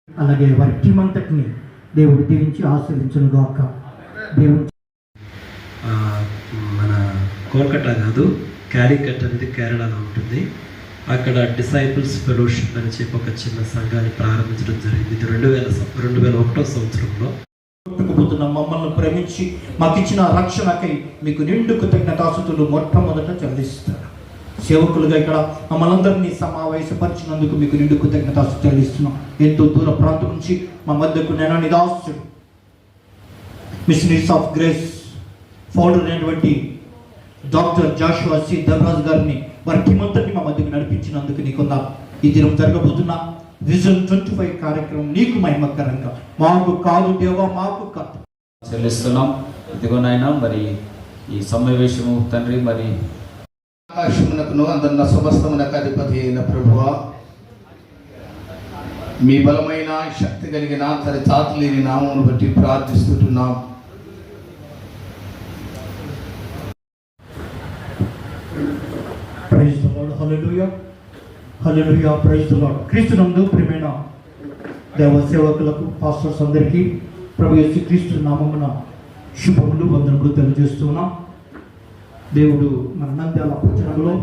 అలాగే వారి టీం అంతటిని దేవుడు దీవించి ఆశీర్వించును గాక. దేవుడు మన కోల్కతా కాదు, క్యాలికట్ అనేది కేరళలో ఉంటుంది. అక్కడ డిసైపుల్స్ ఫెలోషిప్ అని చెప్పి ఒక చిన్న సంఘాన్ని ప్రారంభించడం జరిగింది. ఇది 2001 సంవత్సరంలో. మమ్మల్ని ప్రేమించి మాకు ఇచ్చిన రక్షణకై మీకు నిండు కృతజ్ఞతాస్తుతులు మొట్టమొదట చెల్లిస్తారు. సేవకులుగా ఇక్కడ మమ్మల్ందరినీ సమావేశపరిచినందుకు మీకు నిండు కృతజ్ఞతాస్తుతులు చెల్లిస్తున్నాం. ఎంతో దూర ప్రాంతం నుంచి మా మధ్యకు నేను నిదాసుడు మిషనరీస్ ఆఫ్ గ్రేస్ ఫౌండర్ అయినటువంటి డాక్టర్ జాషువా సి దేవరాజ్ గారిని వారి టీమంతటిని మా మధ్యకు నడిపించినందుకు నీకున్న ఈ దినం జరగబోతున్న విజన్ 25 కార్యక్రమం నీకు మహిమకరంగా, మాకు కాదు దేవా, మాకు కాదు చెల్లిస్తున్నాం. ఇదిగోనైనా మరి ఈ సమావేశము తండ్రి, మరి ఆకాశమునకును అందన్న సమస్తమునకు అధిపతి అయిన ప్రభువా, మీ బలమైన శక్తి కలిగిన తన తాత లేని నామమును బట్టి ప్రార్థిస్తున్నాం. Praise the lord. Hallelujah, hallelujah, praise the lord. క్రీస్తునందు ప్రియమైన దేవ సేవకులకు, పాస్టర్స్ అందరికీ ప్రభు యేసు క్రీస్తు నామమున శుభములు, వందనములు తెలియజేస్తున్నాం. దేవుడు మన నంద్యాల పట్టణంలో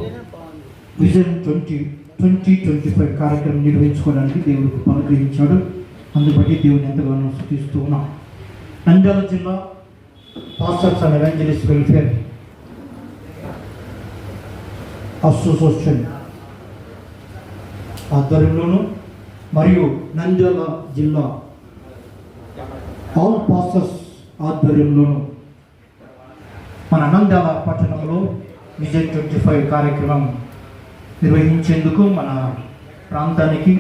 విజన్ 2025 కార్యక్రమం నిర్వహించుకోవడానికి దేవుడికి అనుగ్రహించాడు. అందుబట్టి దేవుని ఎంతగానో స్తుతిస్తూ ఉన్నాం. నంద్యాల జిల్లా pastors and evangelist welfare association ఆధ్వర్యంలోను మరియు నంద్యాల జిల్లా ఆల్ పాస్టర్స్ ఆధ్వర్యంలోను మన నంద్యాల పట్టణంలో విజన్ 25 కార్యక్రమం నిర్వహించేందుకు మన ప్రాంతానికి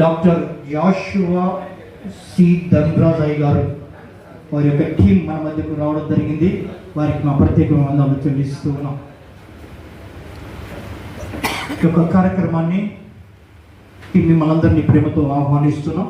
డాక్టర్ జాషువా సి దేవరాజ్ గారు వారి యొక్క టీం మన మధ్యకు రావడం జరిగింది. వారికి మా ప్రత్యేక వందనాలు చెల్లిస్తూ ఉన్నాం. ఈ యొక్క కార్యక్రమాన్ని మిమ్మల్ని అందరినీ ప్రేమతో ఆహ్వానిస్తున్నాం.